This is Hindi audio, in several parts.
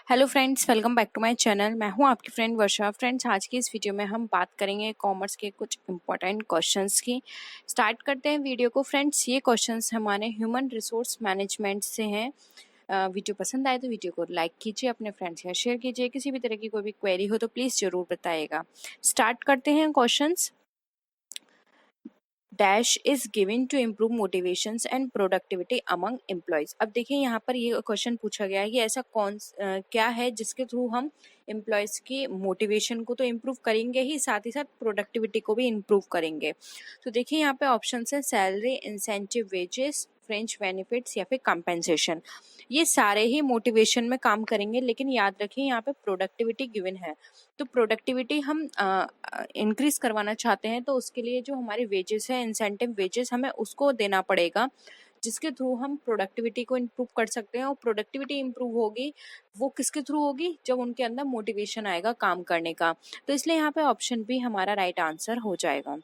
Hello friends, welcome back to my channel. मैं हूं आपकी फ्रेंड वर्षा। फ्रेंड्स, आज की इस वीडियो में हम बात करेंगे कॉमर्स के कुछ इंपॉर्टेंट क्वेश्चंस की। स्टार्ट करते हैं वीडियो को। फ्रेंड्स, ये क्वेश्चंस हमारे ह्यूमन रिसोर्स मैनेजमेंट से हैं। वीडियो पसंद आए तो वीडियो को लाइक कीजिए, अपने फ्रेंड्स के साथ शेयर कीजिए। किसी भी तरह की कोई भी क्वेरी हो तो प्लीज़ ज़रूर बताइएगा। स्टार्ट करते हैं questions. Dash is given to improve motivations and productivity among employees. अब देखिए, यहाँ पर ये क्वेश्चन पूछा गया है कि ऐसा क्या है जिसके थ्रू हम एम्प्लॉयज की मोटिवेशन को तो इम्प्रूव करेंगे ही, साथ प्रोडक्टिविटी को भी इम्प्रूव करेंगे। तो देखिए, यहाँ पे ऑप्शन है salary, incentive, wages, French benefits या फिर कंपेंसेशन। ये सारे ही मोटिवेशन में काम करेंगे, लेकिन याद रखिए यहाँ पे प्रोडक्टिविटी गिवन है। तो प्रोडक्टिविटी हम इंक्रीज करवाना चाहते हैं, तो उसके लिए जो हमारे वेजेस है, इंसेंटिव वेजेस, हमें उसको देना पड़ेगा, जिसके थ्रू हम प्रोडक्टिविटी को इम्प्रूव कर सकते हैं। और प्रोडक्टिविटी इम्प्रूव होगी, वो किसके थ्रू होगी? जब उनके अंदर मोटिवेशन आएगा काम करने का। तो इसलिए यहाँ पे ऑप्शन बी हमारा राइट आंसर हो जाएगा।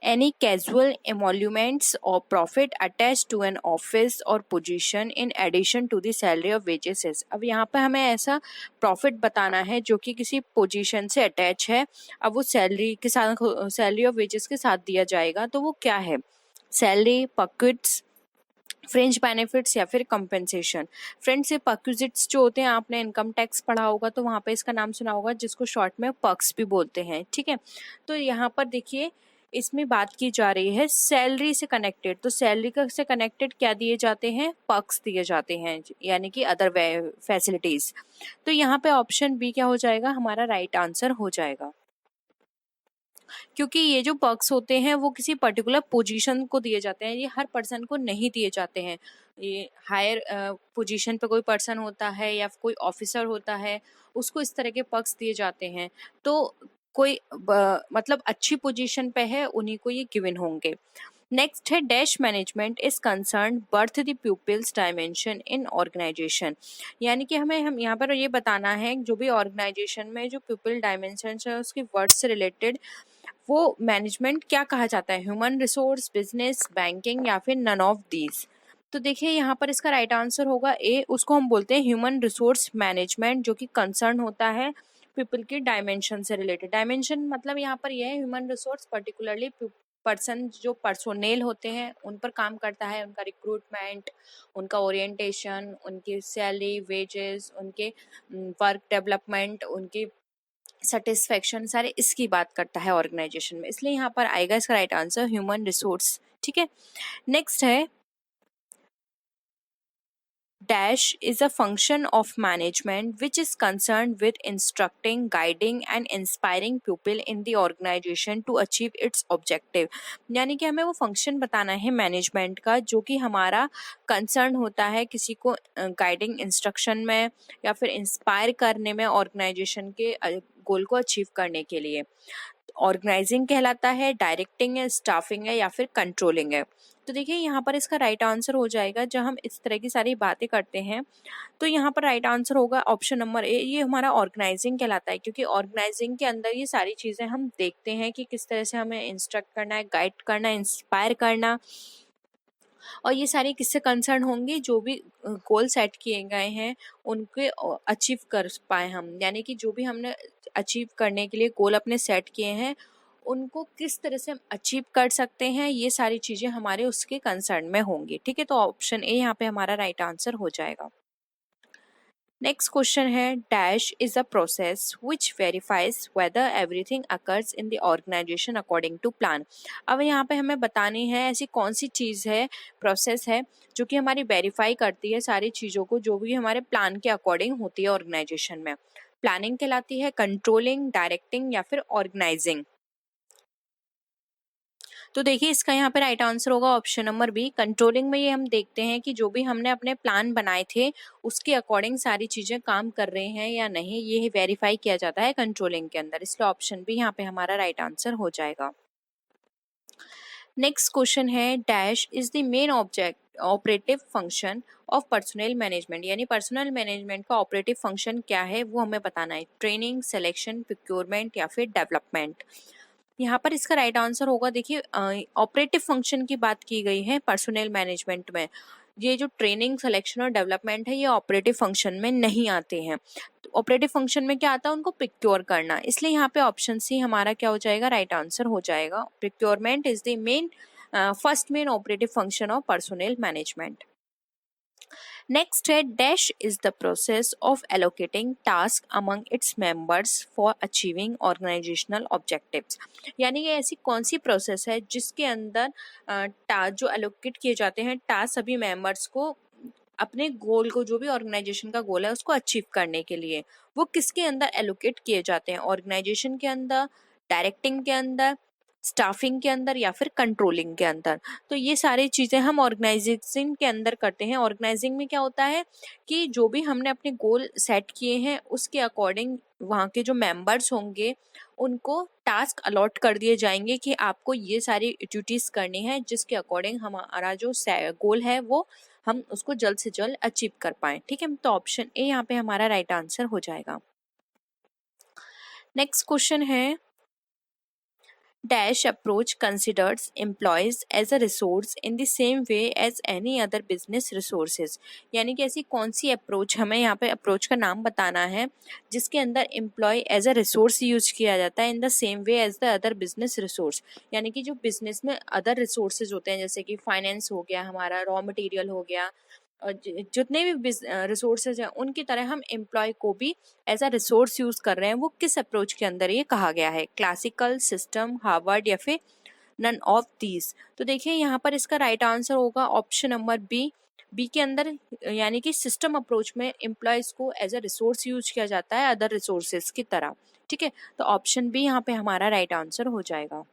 Any casual emoluments or profit attached to an office or position in addition to the salary of wages is। अब यहाँ पे हमें ऐसा प्रॉफिट बताना है जो कि किसी पोजीशन से अटैच है। अब वो सैलरी के साथ, सैलरी ऑफ वेजेस के साथ दिया जाएगा, तो वो क्या है? सैलरी, पॉकेट्स, फ्रेंच बेनिफिट्स या फिर कंपेंसेशन। फ्रेंड्स, ये पक्यूजिट्स जो होते हैं, आपने इनकम टैक्स पढ़ा होगा तो वहाँ पे इसका नाम सुना होगा, जिसको शॉर्ट में पर्क्स भी बोलते हैं। ठीक है, तो यहाँ पर देखिए, इसमें बात की जा रही है सैलरी से कनेक्टेड। तो सैलरी से कनेक्टेड क्या दिए जाते हैं? पर्क्स दिए जाते हैं, यानी कि अदर फैसिलिटीज। तो यहाँ पे ऑप्शन बी क्या हो जाएगा? हमारा राइट आंसर हो जाएगा, क्योंकि ये जो पर्क्स होते हैं वो किसी पर्टिकुलर पोजीशन को दिए जाते हैं, ये हर पर्सन को नहीं दिए जाते हैं। ये हायर पोजीशन पे कोई पर्सन होता है या कोई ऑफिसर होता है, उसको इस तरह के पर्क्स दिए जाते हैं। तो कोई मतलब अच्छी पोजीशन पे है, उन्हीं को ये गिवन होंगे। नेक्स्ट है dash management is concern birth the pupils dimension in organisation. यानी कि हम यहाँ पर ये बताना है, जो भी ऑर्गेनाइजेशन में जो प्यूपिल डायमेंशन है उसके वर्ड से रिलेटेड वो मैनेजमेंट क्या कहा जाता है? ह्यूमन रिसोर्स, बिजनेस, बैंकिंग या फिर नन ऑफ दीज। तो देखिए, यहाँ पर इसका राइट आंसर होगा ए। उसको हम बोलते हैं ह्यूमन रिसोर्स मैनेजमेंट, जो कि कंसर्न होता है पीपल की डायमेंशन से रिलेटेड। डायमेंशन मतलब यहाँ पर यह है, ह्यूमन रिसोर्स पर्टिकुलरली पर्सन, जो पर्सोनेल होते हैं उन पर काम करता है, उनका रिक्रूटमेंट, उनका ओरिएंटेशन, उनकी सैलरी, वेजेस, उनके वर्क डेवलपमेंट, उनकी सेटिस्फेक्शन, सारे इसकी बात करता है ऑर्गेनाइजेशन में। इसलिए यहाँ पर आएगा इसका राइट आंसर ह्यूमन रिसोर्स। ठीक है, नेक्स्ट है dash is a function of management which is concerned with instructing, guiding and inspiring people in the organisation to achieve its objective. यानी कि हमें वो फंक्शन बताना है मैनेजमेंट का, जो कि हमारा कंसर्न होता है किसी को गाइडिंग, इंस्ट्रक्शन में या फिर इंस्पायर करने में, ऑर्गेनाइजेशन के गोल को अचीव करने के लिए। ऑर्गेनाइजिंग कहलाता है, डायरेक्टिंग है, स्टाफिंग है या फिर कंट्रोलिंग है। तो देखिए, यहाँ पर इसका राइट आंसर हो जाएगा, जब हम इस तरह की सारी बातें करते हैं तो यहाँ पर राइट आंसर होगा ऑप्शन नंबर ए। ये हमारा ऑर्गेनाइजिंग कहलाता है, क्योंकि ऑर्गेनाइजिंग के अंदर ये सारी चीज़ें हम देखते हैं कि किस तरह से हमें इंस्ट्रक्ट करना है, गाइड करना है, इंस्पायर करना। और ये सारी किससे कंसर्न होंगी? जो भी गोल सेट किए गए हैं उनके अचीव कर पाए हम, यानी कि जो भी हमने अचीव करने के लिए गोल अपने सेट किए हैं, उनको किस तरह से हम अचीव कर सकते हैं, ये सारी चीज़ें हमारे उसके कंसर्न में होंगी। ठीक है, तो ऑप्शन ए यहाँ पे हमारा राइट आंसर हो जाएगा। नेक्स्ट क्वेश्चन है dash is a process which verifies whether everything occurs in the organisation according to plan. अब यहाँ पे हमें बतानी है ऐसी कौन सी चीज़ है, प्रोसेस है, जो कि हमारी वेरीफाई करती है सारी चीज़ों को, जो भी हमारे प्लान के अकॉर्डिंग होती है ऑर्गेनाइजेशन में। प्लानिंग कहलाती है, कंट्रोलिंग, डायरेक्टिंग या फिर ऑर्गेनाइजिंग। तो देखिए, इसका यहाँ पे राइट आंसर होगा ऑप्शन नंबर बी, कंट्रोलिंग में। ये हम देखते हैं कि जो भी हमने अपने प्लान बनाए थे उसके अकॉर्डिंग सारी चीज़ें काम कर रहे हैं या नहीं, ये वेरीफाई किया जाता है कंट्रोलिंग के अंदर। इसलिए ऑप्शन बी यहाँ पे हमारा राइट आंसर हो जाएगा। नेक्स्ट क्वेश्चन है dash is the main object operative function of personal management. यानी पर्सनल मैनेजमेंट का ऑपरेटिव फंक्शन क्या है, वो हमें बताना है। ट्रेनिंग, सिलेक्शन, प्रोक्योरमेंट या फिर डेवलपमेंट। यहाँ पर इसका राइट आंसर होगा, देखिए, ऑपरेटिव फंक्शन की बात की गई है पर्सनल मैनेजमेंट में। ये जो ट्रेनिंग, सिलेक्शन और डेवलपमेंट है ये ऑपरेटिव फंक्शन में नहीं आते हैं। तो ऑपरेटिव फंक्शन में क्या आता है, उनको प्रिक्योर करना, इसलिए यहाँ पे ऑप्शन सी हमारा क्या हो जाएगा, राइट आंसर हो जाएगा। Procurement is the main first main operative function of personnel management. Next है dash is the process of allocating task among its members for achieving organizational objectives. यानी कि ऐसी कौन सी प्रोसेस है जिसके अंदर टास्क जो एलोकेट किए जाते हैं टास्क सभी मेंबर्स को अपने गोल को, जो भी ऑर्गेनाइजेशन का गोल है उसको अचीव करने के लिए, वो किसके अंदर एलोकेट किए जाते हैं, ऑर्गेनाइजेशन के अंदर, डायरेक्टिंग के अंदर, स्टाफिंग के अंदर या फिर कंट्रोलिंग के अंदर। तो ये सारी चीज़ें हम ऑर्गेनाइजेशन के अंदर करते हैं। ऑर्गेनाइजिंग में क्या होता है कि जो भी हमने अपने गोल सेट किए हैं उसके अकॉर्डिंग वहाँ के जो मेंबर्स होंगे उनको टास्क अलॉट कर दिए जाएंगे कि आपको ये सारी ड्यूटीज़ करनी है, जिसके अकॉर्डिंग हमारा जो गोल है वो हम उसको जल्द से जल्द अचीव कर पाएँ। ठीक है, तो ऑप्शन ए यहाँ पे हमारा राइट आंसर हो जाएगा। नेक्स्ट क्वेश्चन है dash approach considers employees as a resource in the same way as any other business resources। यानी कि ऐसी कौन सी अप्रोच, हमें यहाँ पे अप्रोच का नाम बताना है जिसके अंदर employee as a resource use किया जाता है in the same way as the other business resource. यानी कि जो बिजनेस में अदर रिसोर्सेज होते हैं जैसे कि फाइनेंस हो गया, हमारा रॉ मटेरियल हो गया, और जितने भी रिसोर्सेज हैं उनकी तरह हम एम्प्लॉय को भी एज अ रिसोर्स यूज कर रहे हैं। वो किस अप्रोच के अंदर ये कहा गया है, क्लासिकल, सिस्टम, हार्वर्ड या फिर नन ऑफ दीज। तो देखिए यहाँ पर इसका राइट आंसर होगा ऑप्शन नंबर बी। बी के अंदर यानी कि सिस्टम अप्रोच में एम्प्लॉयज को एज अ रिसोर्स यूज किया जाता है अदर रिसोर्सेज की तरह। ठीक है, तो ऑप्शन बी यहाँ पे हमारा राइट आंसर हो जाएगा।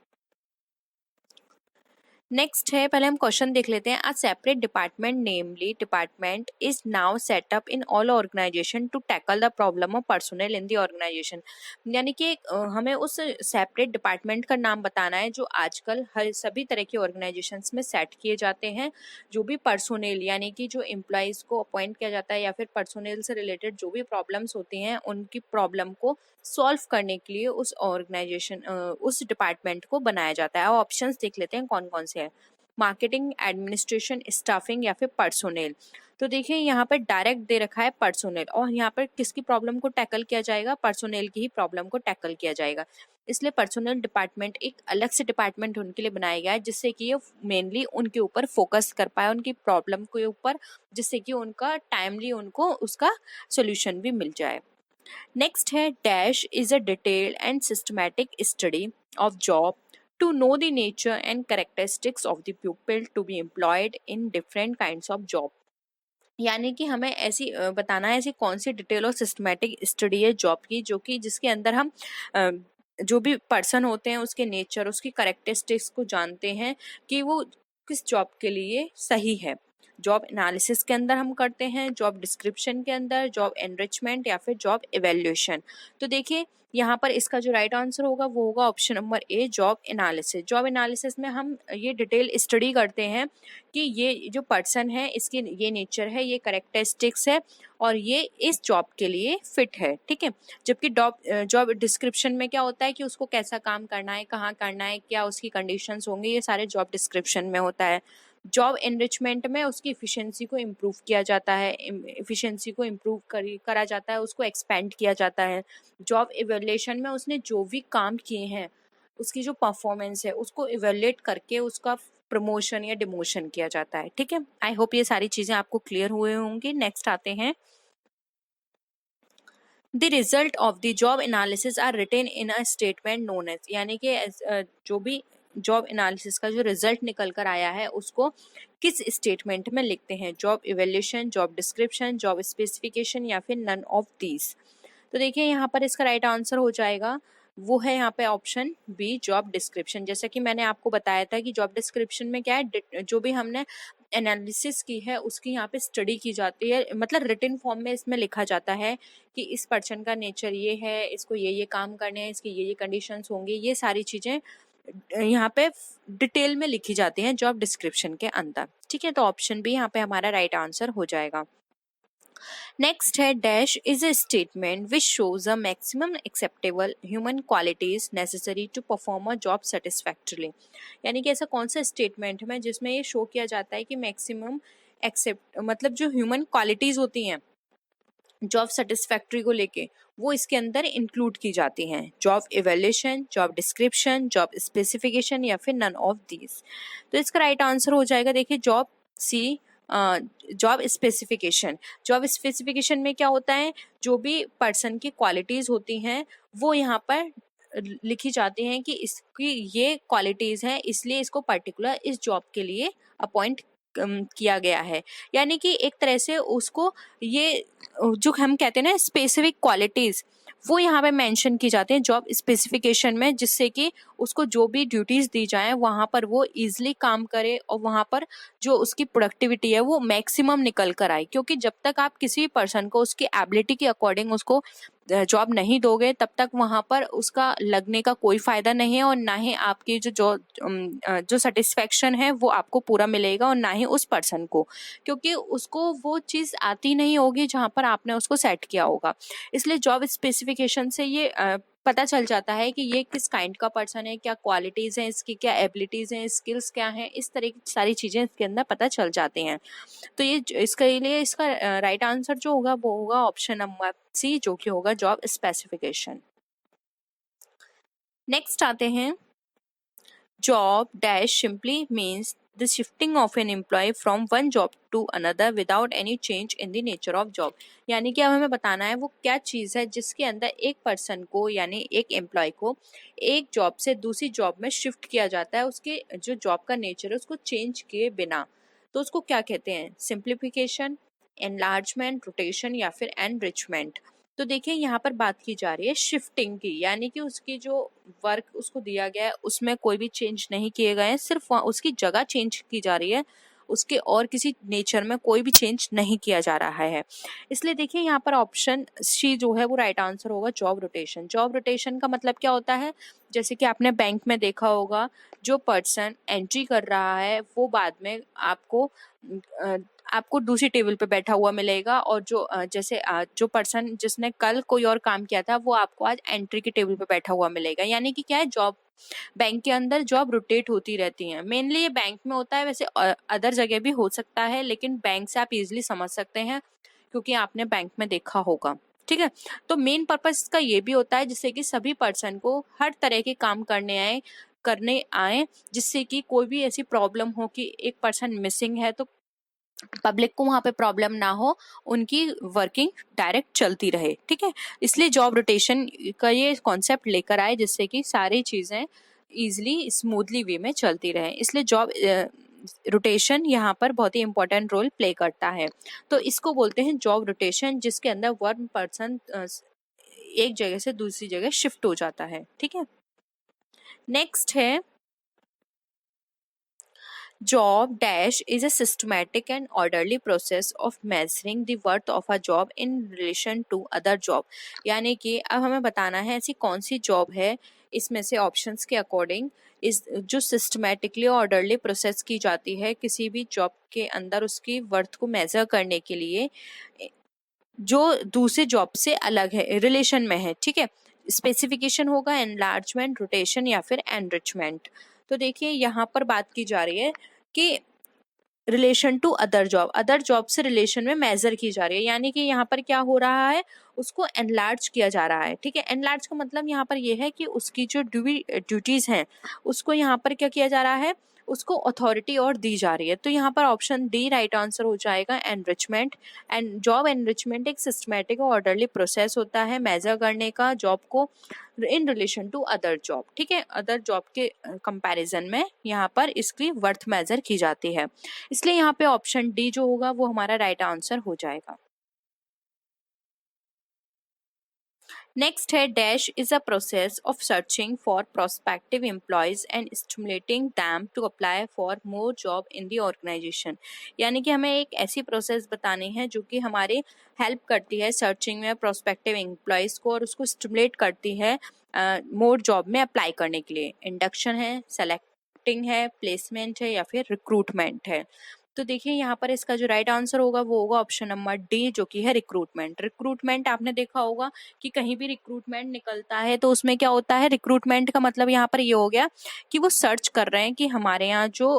नेक्स्ट है, पहले हम क्वेश्चन देख लेते हैं। A separate department namely department is now set up in all organisation to tackle the problem of personnel in the organisation. यानी कि हमें उस सेपरेट डिपार्टमेंट का नाम बताना है जो आजकल हर सभी तरह के ऑर्गेनाइजेशंस में सेट किए जाते हैं। जो भी पर्सोनेल यानी कि जो एम्प्लॉयज को अपॉइंट किया जाता है या फिर पर्सोनेल से रिलेटेड जो भी प्रॉब्लम्स होती हैं उनकी प्रॉब्लम को सॉल्व करने के लिए उस ऑर्गेनाइजेशन उस डिपार्टमेंट को बनाया जाता है। ऑप्शंस देख लेते हैं कौन कौन से हैं। मार्केटिंग, एडमिनिस्ट्रेशन, स्टाफिंग या फिर पर्सोनेल। तो देखिए यहाँ पर डायरेक्ट दे रखा है पर्सोनेल, और यहाँ पर किसकी प्रॉब्लम को टैकल किया जाएगा, पर्सोनेल की ही प्रॉब्लम को टैकल किया जाएगा। इसलिए पर्सोनल डिपार्टमेंट एक अलग से डिपार्टमेंट उनके लिए बनाया गया है जिससे कि ये मेनली उनके ऊपर फोकस कर पाए, उनकी प्रॉब्लम के ऊपर, जिससे कि उनका टाइमली उनको उसका सोल्यूशन भी मिल जाए। नेक्स्ट है dash is a detailed and systematic study of job to know the nature and characteristics of the pupil to be employed in different kinds of job। यानी कि हमें ऐसी बताना है ऐसी कौन सी डिटेल और सिस्टमैटिक स्टडी है जॉब की जो कि जिसके अंदर हम अ, जो भी पर्सन होते हैं उसके नेचर, उसकी करेक्टरिस्टिक्स को जानते हैं कि वो किस जॉब के लिए सही है। जॉब एनालिसिस के अंदर हम करते हैं, जॉब डिस्क्रिप्शन के अंदर, जॉब एनरिचमेंट या फिर जॉब इवेल्यूएशन। तो देखिए यहाँ पर इसका जो राइट आंसर होगा वो होगा ऑप्शन नंबर ए, जॉब एनालिसिस। जॉब एनालिसिस में हम ये डिटेल स्टडी करते हैं कि ये जो पर्सन है इसकी ये नेचर है, ये करेक्टरिस्टिक्स है और ये इस जॉब के लिए फिट है। ठीक है, जबकि जॉब डिस्क्रिप्शन में क्या होता है कि उसको कैसा काम करना है, कहाँ करना है, क्या उसकी कंडीशंस होंगे, ये सारे जॉब डिस्क्रिप्शन में होता है। जॉब एनरिचमेंट में उसकी इफ़िशिएंसी को इम्प्रूव किया जाता है, इफ़िशिएंसी को इम्प्रूव करा जाता है, उसको एक्सपेंड किया जाता है। जॉब इवेल्युएशन में उसने जो भी काम किए हैं उसकी जो परफॉर्मेंस है उसको इवेल्युएट करके उसका प्रमोशन या डिमोशन किया जाता है। ठीक है, आई होप ये सारी चीज़ें आपको क्लियर हुए होंगे। नेक्स्ट आते हैं, the result of the job analysis are written in a statement known as. यानी कि जो भी जॉब एनालिसिस का जो रिजल्ट निकल कर आया है उसको किस स्टेटमेंट में लिखते हैं, job evaluation, job description, job specification या फिर नन ऑफ दीज। तो देखिए यहाँ पर इसका राइट आंसर हो जाएगा वो है यहाँ पे ऑप्शन बी, जॉब डिस्क्रिप्शन। जैसा कि मैंने आपको बताया था कि जॉब डिस्क्रिप्शन में क्या है, जो भी हमने एनालिसिस की है उसकी यहाँ पे स्टडी की जाती है, मतलब रिटन फॉर्म में इसमें लिखा जाता है कि इस पर्सन का नेचर ये है, इसको ये काम करने हैं, इसकी ये कंडीशंस होंगी, ये सारी चीज़ें यहाँ पे डिटेल में लिखी जाती हैं जॉब डिस्क्रिप्शन के अंदर। ठीक है, तो ऑप्शन बी यहाँ पे हमारा राइट आंसर हो जाएगा। नेक्स्ट है dash is a statement which shows a maximum acceptable human qualities necessary to perform a job satisfactorily. यानी कि ऐसा कौन सा स्टेटमेंट है जिसमें ये शो किया जाता है कि मैक्सिमम एक्सेप्ट मतलब जो ह्यूमन क्वालिटीज होती हैं जॉब सेटिस्फैक्ट्री को लेके, वो इसके अंदर इंक्लूड की जाती हैं। Job evaluation, job description, job specification या फिर नन ऑफ दीज। तो इसका राइट आंसर हो जाएगा देखिए job C, job specification. Job specification में क्या होता है, जो भी पर्सन की क्वालिटीज होती हैं वो यहाँ पर लिखी जाती हैं कि इसकी ये क्वालिटीज हैं, इसलिए इसको पर्टिकुलर इस जॉब के लिए अपॉइंट किया गया है। यानी कि एक तरह से उसको ये जो हम कहते हैं ना स्पेसिफिक क्वालिटीज, वो यहाँ पे मेंशन की जाती हैं जॉब स्पेसिफिकेशन में, जिससे कि उसको जो भी ड्यूटीज दी जाए वहाँ पर वो इजीली काम करे और वहाँ पर जो उसकी प्रोडक्टिविटी है वो मैक्सिमम निकल कर आए। क्योंकि जब तक आप किसी पर्सन को उसकी एबिलिटी के अकॉर्डिंग उसको जॉब नहीं दोगे तब तक वहाँ पर उसका लगने का कोई फायदा नहीं है, और ना ही आपकी जो सेटिस्फेक्शन है वो आपको पूरा मिलेगा और ना ही उस पर्सन को, क्योंकि उसको वो चीज़ आती नहीं होगी जहाँ पर आपने उसको सेट किया होगा। इसलिए जॉब स्पेसिफिकेशन से ये पता चल जाता है कि ये किस काइंड का पर्सन है, क्या क्वालिटीज़ हैं इसकी, क्या एबिलिटीज़ हैं, स्किल्स क्या हैं, इस तरह की सारी चीज़ें इसके अंदर पता चल जाती हैं। तो ये इसके लिए इसका राइट आंसर जो होगा वो होगा ऑप्शन नंबर सी, जो कि होगा जॉब स्पेसिफिकेशन। नेक्स्ट आते हैं, job dash simply means the shifting of an employee from one job to another without any change in the nature of job। यानी कि अब हमें बताना है वो क्या चीज़ है जिसके अंदर एक पर्सन को यानी एक एम्प्लॉय को एक जॉब से दूसरी जॉब में शिफ्ट किया जाता है, उसके जो जॉब का नेचर है उसको चेंज किए बिना। तो उसको क्या कहते हैं, सिंप्लीफिकेशन, एनलार्जमेंट, रोटेशन या फिर एनरिचमेंट। तो देखिए यहाँ पर बात की जा रही है शिफ्टिंग की, यानी कि उसकी जो वर्क उसको दिया गया है उसमें कोई भी चेंज नहीं किए गए हैं, सिर्फ उसकी जगह चेंज की जा रही है, उसके और किसी नेचर में कोई भी चेंज नहीं किया जा रहा है। इसलिए देखिए यहाँ पर ऑप्शन सी जो है वो राइट आंसर होगा जॉब रोटेशन। जॉब रोटेशन का मतलब क्या होता है, जैसे कि आपने बैंक में देखा होगा जो पर्सन एंट्री कर रहा है वो बाद में आपको दूसरी टेबल पे बैठा हुआ मिलेगा, और जैसे जो पर्सन जिसने कल कोई और काम किया था वो आपको आज एंट्री की टेबल पे बैठा हुआ मिलेगा। यानी कि क्या है, जॉब बैंक के अंदर जॉब रोटेट होती रहती हैं। मेनली ये बैंक में होता है, वैसे अदर जगह भी हो सकता है, लेकिन बैंक से आप इजीली समझ सकते हैं क्योंकि आपने बैंक में देखा होगा। ठीक है, तो मेन पर्पस इसका ये भी होता है जिससे कि सभी पर्सन को हर तरह के काम करने आए, जिससे कि कोई भी ऐसी प्रॉब्लम हो कि एक पर्सन मिसिंग है तो पब्लिक को वहाँ पे प्रॉब्लम ना हो, उनकी वर्किंग डायरेक्ट चलती रहे। ठीक है, इसलिए जॉब रोटेशन का ये कॉन्सेप्ट लेकर आए जिससे कि सारी चीज़ें इजीली स्मूथली वे में चलती रहे। इसलिए जॉब रोटेशन यहाँ पर बहुत ही इंपॉर्टेंट रोल प्ले करता है। तो इसको बोलते हैं जॉब रोटेशन, जिसके अंदर वन पर्सन एक जगह से दूसरी जगह शिफ्ट हो जाता है। ठीक है, नेक्स्ट है, job dash is a systematic and orderly process of measuring the worth of a job in relation to other job। यानी कि अब हमें बताना है ऐसी कौन सी जॉब है इसमें से ऑप्शंस के अकॉर्डिंग इस जो सिस्टमेटिकली ऑर्डरली प्रोसेस की जाती है किसी भी जॉब के अंदर उसकी वर्थ को मेजर करने के लिए जो दूसरे जॉब से अलग है, रिलेशन में है। ठीक है, स्पेसिफिकेशन होगा एनलार्जमेंट, रोटेशन या फिर एनरिचमेंट। तो देखिए यहाँ पर बात की जा रही है कि रिलेशन टू अदर जॉब से रिलेशन में मेजर की जा रही है, यानी कि यहाँ पर क्या हो रहा है, उसको एनलार्ज किया जा रहा है। ठीक है, एनलार्ज का मतलब यहाँ पर यह है कि उसकी जो ड्यूटीज हैं उसको यहाँ पर क्या किया जा रहा है, उसको अथॉरिटी और दी जा रही है। तो यहाँ पर ऑप्शन डी राइट आंसर हो जाएगा एनरिचमेंट। एंड जॉब एनरिचमेंट एक सिस्टमेटिक और ऑर्डरली प्रोसेस होता है मेजर करने का जॉब को in relation to other job. ठीक है, अदर जॉब के कंपैरिजन में यहाँ पर इसकी वर्थ मेजर की जाती है। इसलिए यहाँ पे ऑप्शन डी जो होगा वो हमारा राइट आंसर हो जाएगा। नेक्स्ट है, dash is a process of searching for prospective employees and stimulating them to apply for more job in the organisation. यानी कि हमें एक ऐसी प्रोसेस बतानी है जो कि हमारे हेल्प करती है सर्चिंग में प्रोस्पेक्टिव एम्प्लॉयज को और उसको स्टिमुलेट करती है मोर जॉब में अप्लाई करने के लिए। इंडक्शन है, सेलेक्टिंग है, प्लेसमेंट है या फिर रिक्रूटमेंट है। तो देखिए यहाँ पर इसका जो राइट आंसर होगा वो होगा ऑप्शन नंबर डी, जो कि है रिक्रूटमेंट। रिक्रूटमेंट आपने देखा होगा कि कहीं भी रिक्रूटमेंट निकलता है तो उसमें क्या होता है, रिक्रूटमेंट का मतलब यहाँ पर ये हो गया कि वो सर्च कर रहे हैं कि हमारे यहाँ जो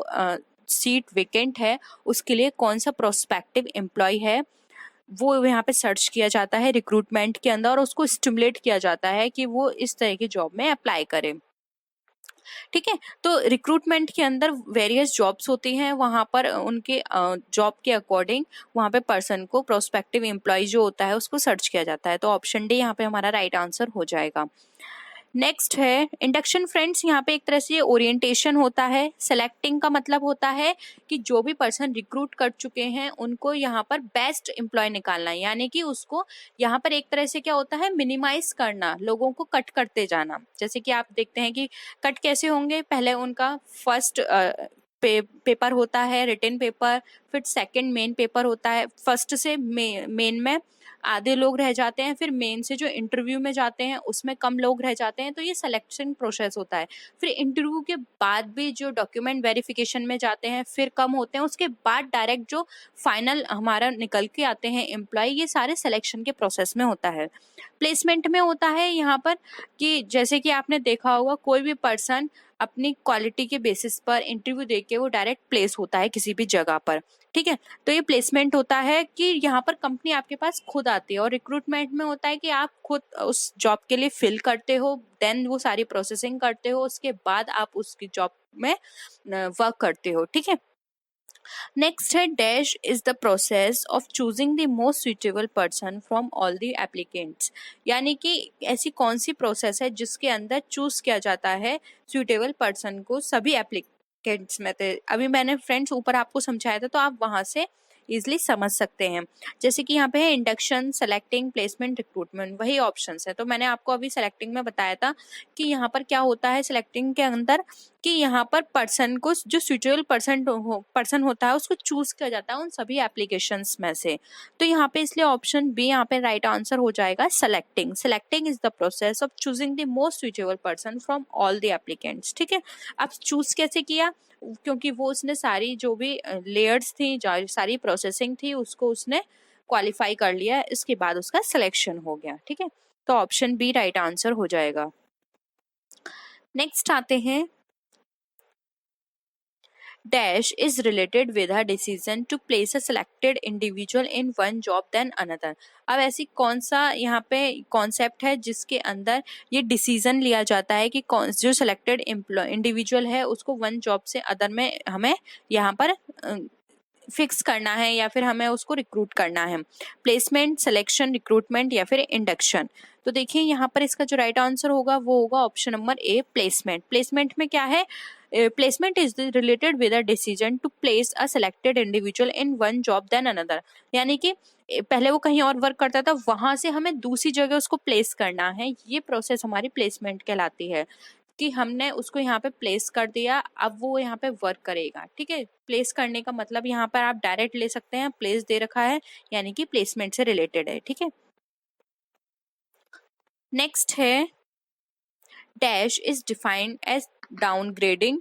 सीट वेकेंट है उसके लिए कौन सा प्रोस्पेक्टिव एम्प्लॉय है वो यहाँ पे सर्च किया जाता है रिक्रूटमेंट के अंदर, और उसको स्टिमुलेट किया जाता है कि वो इस तरह की जॉब में अप्लाई करे। ठीक है, तो रिक्रूटमेंट के अंदर वेरियस जॉब्स होती हैं, वहां पर उनके जॉब के अकॉर्डिंग वहां पे पर्सन को प्रोस्पेक्टिव एम्प्लॉय जो होता है उसको सर्च किया जाता है। तो ऑप्शन डी यहाँ पे हमारा राइट आंसर हो जाएगा। नेक्स्ट है इंडक्शन फ्रेंड्स। यहाँ पे एक तरह से ओरिएंटेशन होता है। सेलेक्टिंग का मतलब होता है कि जो भी पर्सन रिक्रूट कर चुके हैं उनको यहाँ पर बेस्ट एम्प्लॉय निकालना है, यानी कि उसको यहाँ पर एक तरह से क्या होता है मिनिमाइज करना, लोगों को कट करते जाना। जैसे कि आप देखते हैं कि कट कैसे होंगे, पहले उनका फर्स्ट पेपर होता है रिटन पेपर, फिर सेकंड मेन पेपर होता है, फर्स्ट से मेन में आधे लोग रह जाते हैं, फिर मेन से जो इंटरव्यू में जाते हैं उसमें कम लोग रह जाते हैं, तो ये सिलेक्शन प्रोसेस होता है। फिर इंटरव्यू के बाद भी जो डॉक्यूमेंट वेरिफिकेशन में जाते हैं फिर कम होते हैं, उसके बाद डायरेक्ट जो फाइनल हमारा निकल के आते हैं एम्प्लॉय, ये सारे सिलेक्शन के प्रोसेस में होता है। प्लेसमेंट में होता है यहाँ पर कि जैसे कि आपने देखा होगा कोई भी पर्सन अपनी क्वालिटी के बेसिस पर इंटरव्यू देके वो डायरेक्ट प्लेस होता है किसी भी जगह पर। ठीक है, तो ये प्लेसमेंट होता है कि यहाँ पर कंपनी आपके पास खुद आती है, और रिक्रूटमेंट में होता है कि आप खुद उस जॉब के लिए फिल करते हो, देन वो सारी प्रोसेसिंग करते हो, उसके बाद आप उसकी जॉब में वर्क करते हो। ठीक है, नेक्स्ट है dash is the process of choosing the most suitable person from all the applicants, यानी कि ऐसी कौन सी प्रोसेस है जिसके अंदर चूज किया जाता है सुइटेबल पर्सन को सभी एप्लीकेंट्स में थे। अभी मैंने फ्रेंड्स ऊपर आपको समझाया था तो आप वहां से इजिली समझ सकते हैं। जैसे कि यहाँ पे है इंडक्शन, सेलेक्टिंग, प्लेसमेंट, रिक्रूटमेंट, वही ऑप्शंस है। तो मैंने आपको अभी सेलेक्टिंग में बताया था कि यहाँ पर क्या होता है सिलेक्टिंग के अंदर कि यहाँ पर पर्सन को जो सुइटेबल पर्सन होता है उसको चूज किया जाता है उन सभी एप्लीकेशंस में से। तो यहाँ पे इसलिए ऑप्शन बी यहाँ पे राइट आंसर हो जाएगा selecting. Selecting is the process of choosing the most suitable person from all the applicants. ठीक है, अब चूज कैसे किया, क्योंकि वो उसने सारी जो भी लेयर्स थी, सारी प्रोसेसिंग थी, उसको उसने क्वालिफाई कर लिया, इसके बाद उसका सिलेक्शन हो गया। ठीक है, तो ऑप्शन बी राइट आंसर हो जाएगा। नेक्स्ट आते हैं dash is related with her decision to place a selected individual in one job than another। अब ऐसी कौन सा यहाँ पे कॉन्सेप्ट है जिसके अंदर ये डिसीजन लिया जाता है कि कौन जो सिलेक्टेड इंडिविजुअल है उसको वन जॉब से अदर में हमें यहाँ पर फिक्स करना है या फिर हमें उसको रिक्रूट करना है। प्लेसमेंट, सिलेक्शन, रिक्रूटमेंट या फिर इंडक्शन। तो देखिए यहाँ पर इसका जो राइट आंसर होगा वो होगा option number A placement. Placement में क्या है, placement is related with a decision to place a selected individual in one job then another, यानी कि पहले वो कहीं और वर्क करता था, वहां से हमें दूसरी जगह उसको प्लेस करना है, ये प्रोसेस हमारी प्लेसमेंट कहलाती है कि हमने उसको यहाँ पे प्लेस कर दिया, अब वो यहाँ पे वर्क करेगा। ठीक है, प्लेस करने का मतलब यहाँ पर आप डायरेक्ट ले सकते हैं, प्लेस दे रखा है यानी कि प्लेसमेंट से रिलेटेड है। ठीक है, नेक्स्ट है dash is defined as downgrading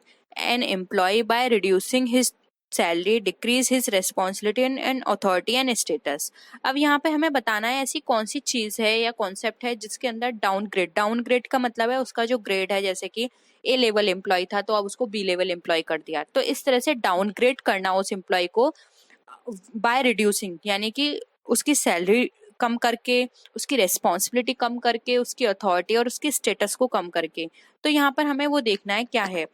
an employee by reducing his salary, decrease his responsibility and authority and status. अब यहाँ पे हमें बताना है ऐसी कौन सी चीज है या कॉन्सेप्ट है जिसके अंदर डाउनग्रेड का मतलब है उसका जो ग्रेड है, जैसे कि ए लेवल एम्प्लॉय था तो अब उसको बी लेवल एम्प्लॉय कर दिया, तो इस तरह से डाउनग्रेड करना उस एम्प्लॉय को बाय रिड्यूसिंग, यानी कि उसकी सैलरी कम करके, उसकी रेस्पॉन्सिबिलिटी कम करके, उसकी अथॉरिटी और उसकी स्टेटस को कम करके। तो यहाँ पर हमें वो देखना है क्या है।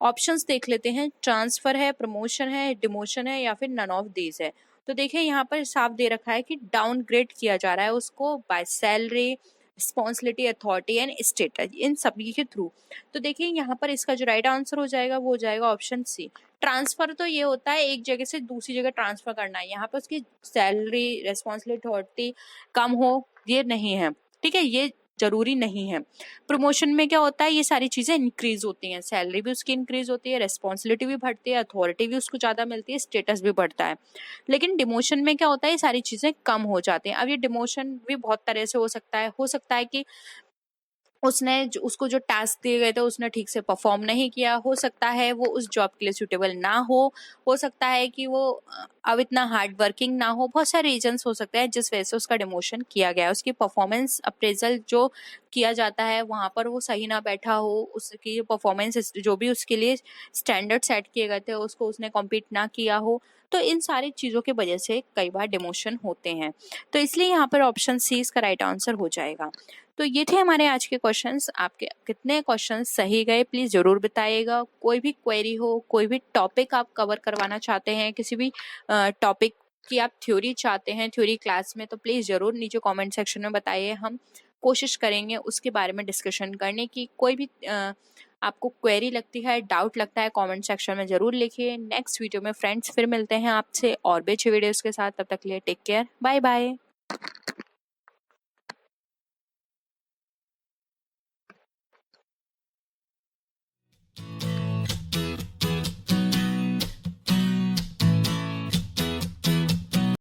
ऑप्शंस देख लेते हैं, ट्रांसफर है, प्रमोशन है, डिमोशन है या फिर नन ऑफ दीज है। तो देखिए यहाँ पर साफ दे रखा है कि डाउनग्रेड किया जा रहा है उसको by salary, responsibility, authority and status, इन सभी के थ्रू। तो देखिए यहाँ पर इसका जो राइट आंसर हो जाएगा वो हो जाएगा ऑप्शन सी। ट्रांसफर तो ये होता है एक जगह से दूसरी जगह ट्रांसफर करना है, यहाँ पर उसकी सैलरी, रेस्पॉन्सिबिलिटी, अथॉरिटी कम हो ये नहीं है। ठीक है, ये जरूरी नहीं है। प्रमोशन में क्या होता है, ये सारी चीजें इंक्रीज होती हैं, सैलरी भी उसकी इंक्रीज होती है, रेस्पॉन्सिबिलिटी भी बढ़ती है, अथॉरिटी भी उसको ज्यादा मिलती है, स्टेटस भी बढ़ता है। लेकिन डिमोशन में क्या होता है, ये सारी चीजें कम हो जाती हैं। अब ये डिमोशन भी बहुत तरह से हो सकता है कि उसको जो टास्क दिए गए थे उसने ठीक से परफॉर्म नहीं किया, हो सकता है वो उस जॉब के लिए सूटेबल ना हो सकता है कि वो अब इतना हार्ड वर्किंग ना हो, बहुत सारे रीजंस हो सकते हैं जिस वजह से उसका डिमोशन किया गया है। उसकी परफॉर्मेंस अप्रेजल जो किया जाता है वहाँ पर वो सही ना बैठा हो, उसकी परफॉर्मेंस जो भी उसके लिए स्टैंडर्ड सेट किए गए थे उसको उसने कॉम्पीट ना किया हो, तो इन सारी चीज़ों की वजह से कई बार डिमोशन होते हैं। तो इसलिए यहाँ पर ऑप्शन सी इसका राइट आंसर हो जाएगा। तो ये थे हमारे आज के क्वेश्चंस। आपके कितने क्वेश्चंस सही गए प्लीज़ ज़रूर बताइएगा। कोई भी क्वेरी हो, कोई भी टॉपिक आप कवर करवाना चाहते हैं, किसी भी टॉपिक की आप थ्योरी चाहते हैं थ्योरी क्लास में, तो प्लीज़ ज़रूर नीचे कमेंट सेक्शन में बताइए। हम कोशिश करेंगे उसके बारे में डिस्कशन करने की। कोई भी आपको क्वेरी लगती है, डाउट लगता है, कमेंट सेक्शन में ज़रूर लिखिए। नेक्स्ट वीडियो में फ्रेंड्स फिर मिलते हैं आपसे और भी अच्छे वीडियोज़ के साथ। तब तक के लिए टेक केयर, बाय बाय।